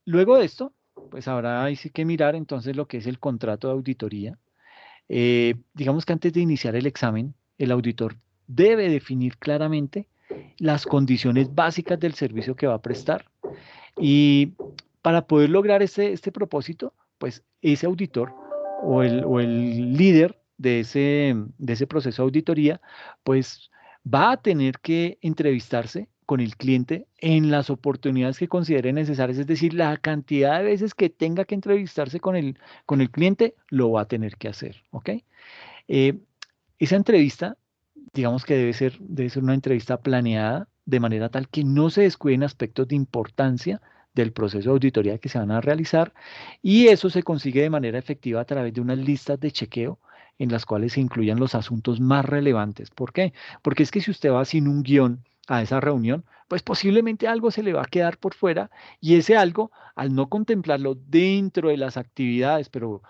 luego de esto, pues habrá ahí sí que mirar entonces lo que es el contrato de auditoría. Digamos que antes de iniciar el examen, el auditor debe definir claramente las condiciones básicas del servicio que va a prestar. Y para poder lograr este propósito, pues ese auditor o el líder de ese proceso de auditoría, pues va a tener que entrevistarse con el cliente en las oportunidades que considere necesarias, es decir, la cantidad de veces que tenga que entrevistarse con el cliente, lo va a tener que hacer, ¿ok? Eh, esa entrevista, digamos que debe ser una entrevista planeada de manera tal que no se descuiden aspectos de importancia del proceso de auditoría que se van a realizar y eso se consigue de manera efectiva a través de unas listas de chequeo en las cuales se incluyan los asuntos más relevantes. ¿Por qué? Porque es que si usted va sin un guión a esa reunión, pues posiblemente algo se le va a quedar por fuera y ese algo, al no contemplarlo dentro de las actividades, pero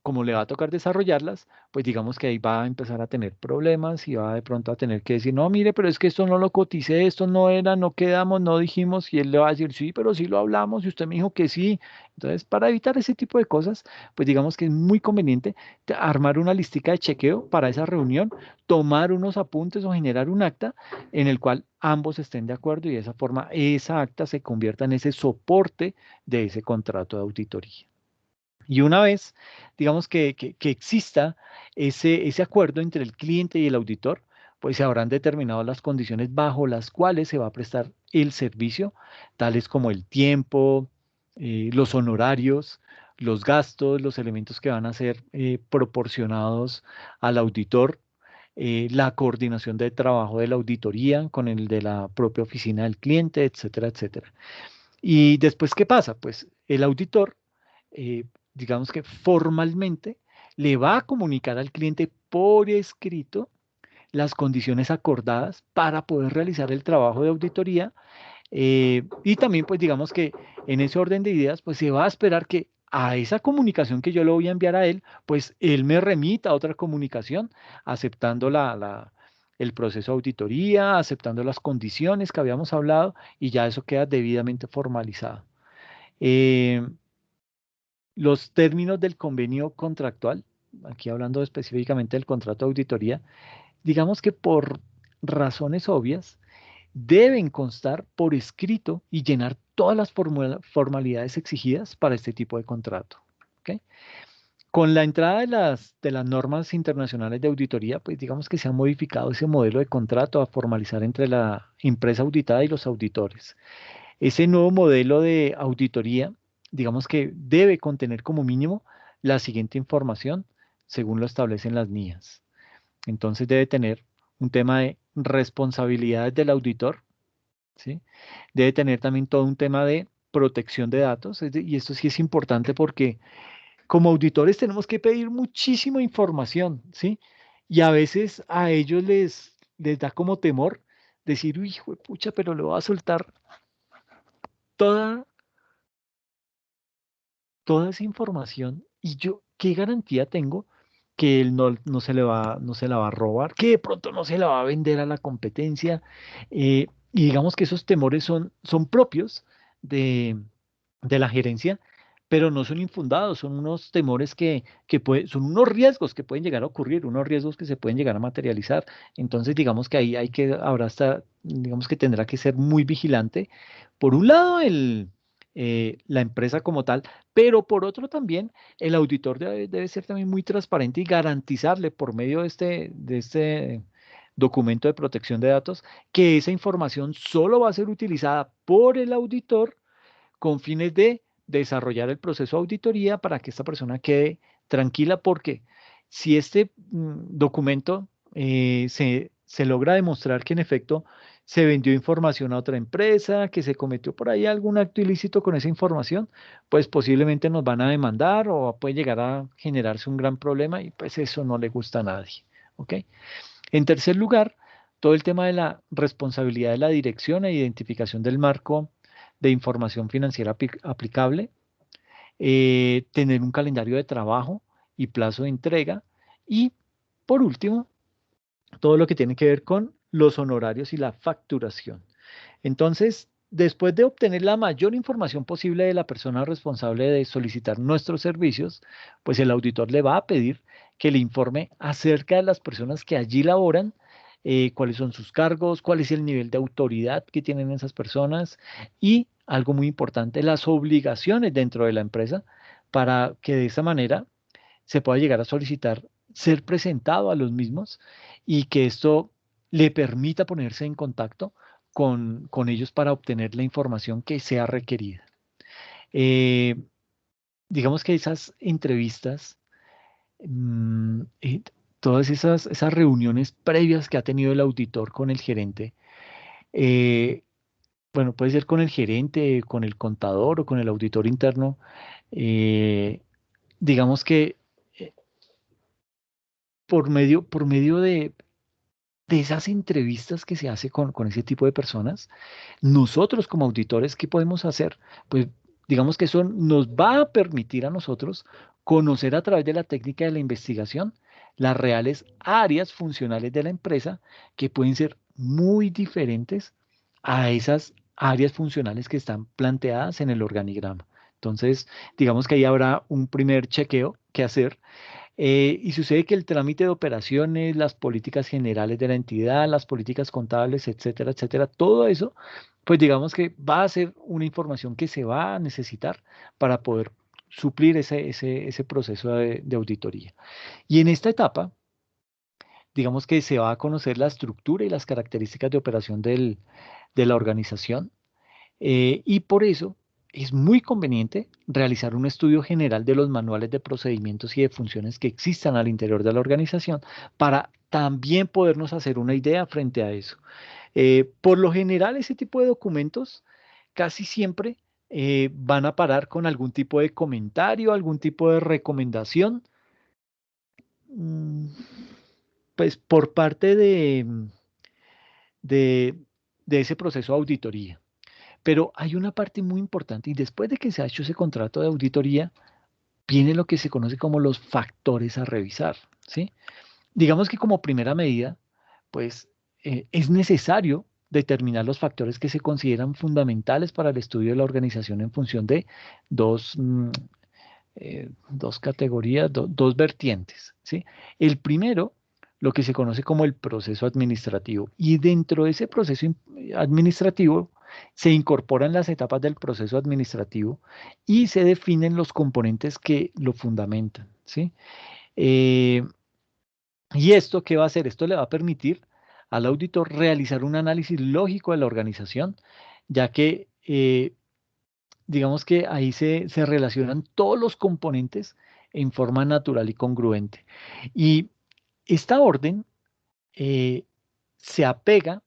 como le va a tocar desarrollarlas, pues digamos que ahí va a empezar a tener problemas y va de pronto a tener que decir, no, mire, pero es que esto no lo coticé, esto no era, no quedamos, no dijimos, y él le va a decir, sí, pero sí lo hablamos y usted me dijo que sí. Entonces, para evitar ese tipo de cosas, pues digamos que es muy conveniente armar una listica de chequeo para esa reunión, tomar unos apuntes o generar un acta en el cual ambos estén de acuerdo y de esa forma esa acta se convierta en ese soporte de ese contrato de auditoría. Y una vez, digamos que exista ese acuerdo entre el cliente y el auditor, pues se habrán determinado las condiciones bajo las cuales se va a prestar el servicio, tales como el tiempo, los honorarios, los gastos, los elementos que van a ser proporcionados al auditor, la coordinación de trabajo de la auditoría con el de la propia oficina del cliente, etcétera, etcétera. Y después, ¿qué pasa? Pues el auditor eh, digamos que formalmente, le va a comunicar al cliente por escrito las condiciones acordadas para poder realizar el trabajo de auditoría. Y también, pues digamos que en ese orden de ideas, pues se va a esperar que a esa comunicación que yo le voy a enviar a él, pues él me remita otra comunicación aceptando el proceso de auditoría, aceptando las condiciones que habíamos hablado y ya eso queda debidamente formalizado. Eh, los términos del convenio contractual, aquí hablando específicamente del contrato de auditoría, digamos que por razones obvias, deben constar por escrito y llenar todas las formalidades exigidas para este tipo de contrato. ¿Ok? Con la entrada de las normas internacionales de auditoría, pues digamos que se ha modificado ese modelo de contrato a formalizar entre la empresa auditada y los auditores. Ese nuevo modelo de auditoría, digamos que debe contener como mínimo la siguiente información, según lo establecen las NIAs. Entonces debe tener un tema de responsabilidades del auditor, ¿sí? Debe tener también todo un tema de protección de datos, y esto sí es importante porque como auditores tenemos que pedir muchísima información, ¿sí? Y a veces a ellos les da como temor decir, uy, hijo de pucha, pero le voy a soltar toda toda esa información y yo, ¿qué garantía tengo que él no se no se la va a robar, que de pronto no se la va a vender a la competencia? Y digamos que esos temores son propios de, de la gerencia, pero no son infundados, son unos temores son unos riesgos que pueden llegar a ocurrir, unos riesgos que se pueden llegar a materializar. Entonces, digamos que ahí habrá hasta, digamos que tendrá que ser muy vigilante. Por un lado, la empresa como tal, pero por otro también, el auditor debe ser también muy transparente y garantizarle por medio de este documento de protección de datos que esa información solo va a ser utilizada por el auditor con fines de desarrollar el proceso de auditoría para que esta persona quede tranquila, porque si este documento se logra demostrar que en efecto se vendió información a otra empresa, que se cometió por ahí algún acto ilícito con esa información, pues posiblemente nos van a demandar o puede llegar a generarse un gran problema y pues eso no le gusta a nadie. ¿Ok? En tercer lugar, todo el tema de la responsabilidad de la dirección e identificación del marco de información financiera aplicable, tener un calendario de trabajo y plazo de entrega, y por último, todo lo que tiene que ver con los honorarios y la facturación. Entonces, después de obtener la mayor información posible de la persona responsable de solicitar nuestros servicios, pues el auditor le va a pedir que le informe acerca de las personas que allí laboran, cuáles son sus cargos, cuál es el nivel de autoridad que tienen esas personas y, algo muy importante, las obligaciones dentro de la empresa, para que de esa manera se pueda llegar a solicitar ser presentado a los mismos y que esto le permita ponerse en contacto con ellos para obtener la información que sea requerida. Eh, digamos que esas entrevistas, y todas esas reuniones previas que ha tenido el auditor con el gerente, eh, bueno, puede ser con el gerente, con el contador o con el auditor interno, eh, digamos que eh, por medio de esas entrevistas que se hace con ese tipo de personas, nosotros como auditores, ¿qué podemos hacer? Pues digamos que eso nos va a permitir a nosotros conocer a través de la técnica de la investigación las reales áreas funcionales de la empresa, que pueden ser muy diferentes a esas áreas funcionales que están planteadas en el organigrama. Entonces, digamos que ahí habrá un primer chequeo que hacer, y sucede que el trámite de operaciones, las políticas generales de la entidad, las políticas contables, etcétera, etcétera, todo eso, pues digamos que va a ser una información que se va a necesitar para poder suplir ese proceso de auditoría. Y en esta etapa, digamos que se va a conocer la estructura y las características de operación de la organización, y por eso es muy conveniente realizar un estudio general de los manuales de procedimientos y de funciones que existan al interior de la organización para también podernos hacer una idea frente a eso. Por lo general, ese tipo de documentos casi siempre van a parar con algún tipo de comentario, algún tipo de recomendación, mm, pues por parte de, de ese proceso de auditoría. Pero hay una parte muy importante, y después de que se ha hecho ese contrato de auditoría, viene lo que se conoce como los factores a revisar, ¿sí? Digamos que como primera medida, pues es necesario determinar los factores que se consideran fundamentales para el estudio de la organización en función de dos, dos categorías, dos vertientes, ¿sí? El primero, lo que se conoce como el proceso administrativo. Y dentro de ese proceso administrativo se incorporan las etapas del proceso administrativo y se definen los componentes que lo fundamentan, ¿sí? Eh, ¿Y esto qué va a hacer? Esto le va a permitir al auditor realizar un análisis lógico de la organización, ya que digamos que ahí se relacionan todos los componentes en forma natural y congruente. Y esta orden eh, se apega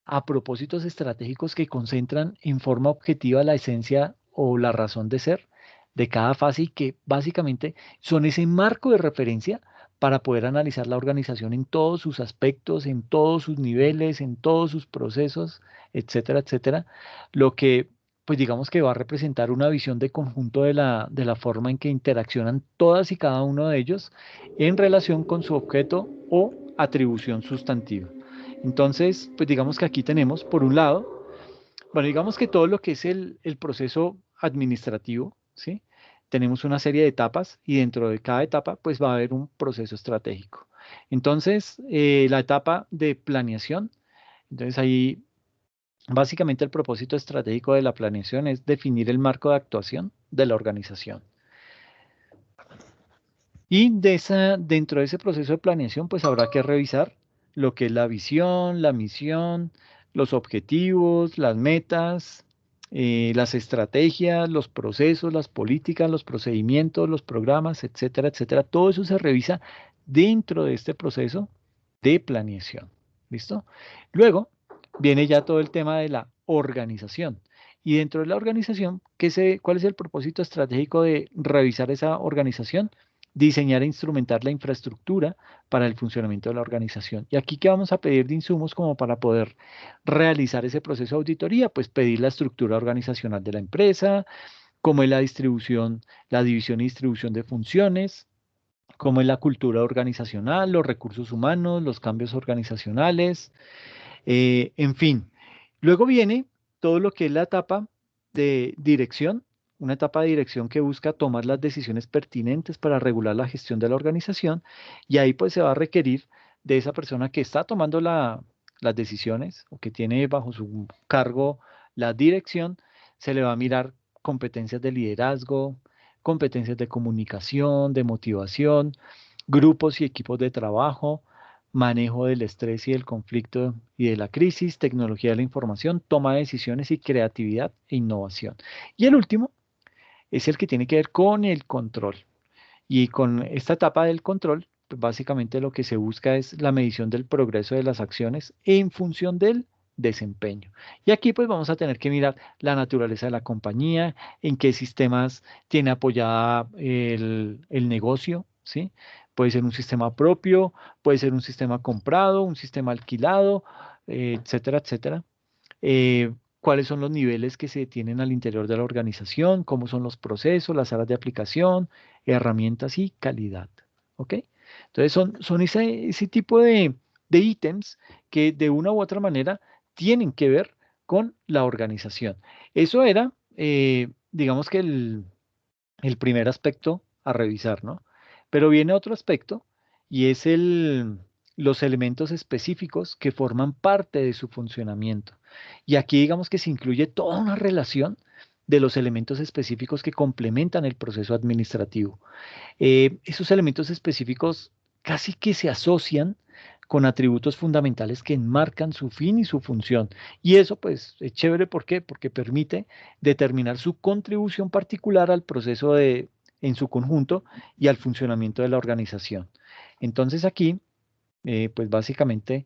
a propósitos estratégicos que concentran en forma objetiva la esencia o la razón de ser de cada fase, y que básicamente son ese marco de referencia para poder analizar la organización en todos sus aspectos, en todos sus niveles, en todos sus procesos, etcétera, etcétera, lo que pues digamos que va a representar una visión de conjunto de la forma en que interaccionan todas y cada uno de ellos en relación con su objeto o atribución sustantiva. Entonces, pues digamos que aquí tenemos, por un lado, bueno, digamos que todo lo que es el proceso administrativo, ¿sí? Tenemos una serie de etapas y dentro de cada etapa, pues va a haber un proceso estratégico. Entonces, la etapa de planeación, entonces ahí básicamente el propósito estratégico de la planeación es definir el marco de actuación de la organización. Y dentro de ese proceso de planeación, pues habrá que revisar lo que es la visión, la misión, los objetivos, las metas, las estrategias, los procesos, las políticas, los procedimientos, los programas, etcétera, etcétera. Todo eso se revisa dentro de este proceso de planeación. ¿Listo? Luego viene ya todo el tema de la organización. Y dentro de la organización, ¿cuál es el propósito estratégico de revisar esa organización? diseñar e instrumentar la infraestructura para el funcionamiento de la organización. ¿Y aquí qué vamos a pedir de insumos como para poder realizar ese proceso de auditoría? Pues pedir la estructura organizacional de la empresa, cómo es la distribución, la división y distribución de funciones, cómo es la cultura organizacional, los recursos humanos, los cambios organizacionales, en fin. Luego viene todo lo que es la etapa de dirección, una etapa de dirección que busca tomar las decisiones pertinentes para regular la gestión de la organización y ahí pues se va a requerir de esa persona que está tomando las decisiones o que tiene bajo su cargo la dirección, se le va a mirar competencias de liderazgo, competencias de comunicación, de motivación, grupos y equipos de trabajo, manejo del estrés y del conflicto y de la crisis, tecnología de la información, toma de decisiones y creatividad e innovación. Y el último es el que tiene que ver con el control. Y con esta etapa del control, pues básicamente lo que se busca es la medición del progreso de las acciones en función del desempeño. Y aquí pues vamos a tener que mirar la naturaleza de la compañía, en qué sistemas tiene apoyada el negocio, ¿sí? Puede ser un sistema propio, puede ser un sistema comprado, un sistema alquilado, etcétera, etcétera. Cuáles son los niveles que se tienen al interior de la organización, cómo son los procesos, las áreas de aplicación, herramientas y calidad. ¿Ok? Entonces son ese tipo de ítems que de una u otra manera tienen que ver con la organización. Eso era, digamos que el primer aspecto a revisar, ¿no? Pero viene otro aspecto y es los elementos específicos que forman parte de su funcionamiento. Y aquí digamos que se incluye toda una relación de los elementos específicos que complementan el proceso administrativo. Esos elementos específicos casi que se asocian con atributos fundamentales que enmarcan su fin y su función. Y eso pues es chévere, ¿por qué? Porque permite determinar su contribución particular al proceso en su conjunto y al funcionamiento de la organización. Entonces aquí, pues básicamente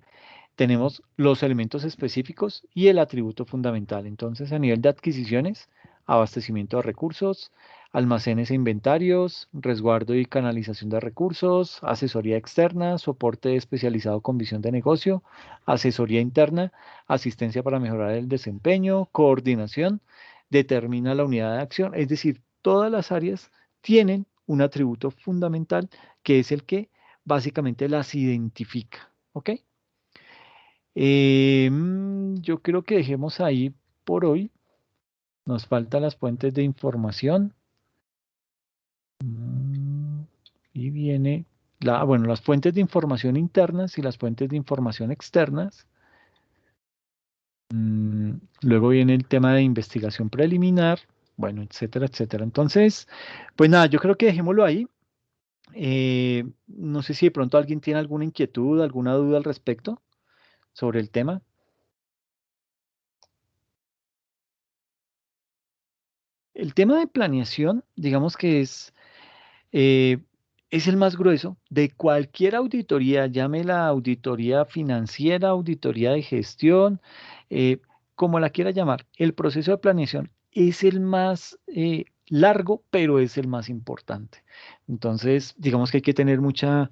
tenemos los elementos específicos y el atributo fundamental. Entonces, a nivel de adquisiciones, abastecimiento de recursos, almacenes e inventarios, resguardo y canalización de recursos, asesoría externa, soporte especializado con visión de negocio, asesoría interna, asistencia para mejorar el desempeño, coordinación, determina la unidad de acción, es decir, todas las áreas tienen un atributo fundamental que es el que básicamente las identifica. ¿Ok? Yo creo que dejemos ahí por hoy. Nos faltan las fuentes de información. Mm, Y viene bueno, las fuentes de información internas y las fuentes de información externas. Luego viene el tema de investigación preliminar, bueno, etcétera, etcétera. Entonces, pues nada, yo creo que dejémoslo ahí. No sé si de pronto alguien tiene alguna inquietud, alguna duda al respecto sobre el tema. El tema de planeación, digamos que eh, es el más grueso de cualquier auditoría, llámela auditoría financiera, auditoría de gestión, eh, como la quiera llamar. El proceso de planeación es el más largo, pero es el más importante. Entonces, digamos que hay que tener mucha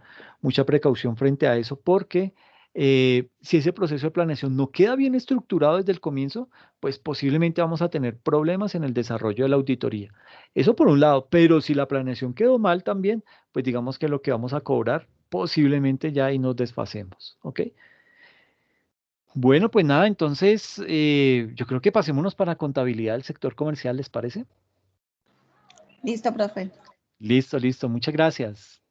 precaución frente a eso porque si ese proceso de planeación no queda bien estructurado desde el comienzo, pues posiblemente vamos a tener problemas en el desarrollo de la auditoría. Eso por un lado, pero si la planeación quedó mal también, pues digamos que lo que vamos a cobrar posiblemente ya ahí nos desfasemos, ¿ok? Bueno, pues nada, entonces yo creo que pasémonos para contabilidad del sector comercial, ¿les parece? Listo, profe. Listo, listo, muchas gracias.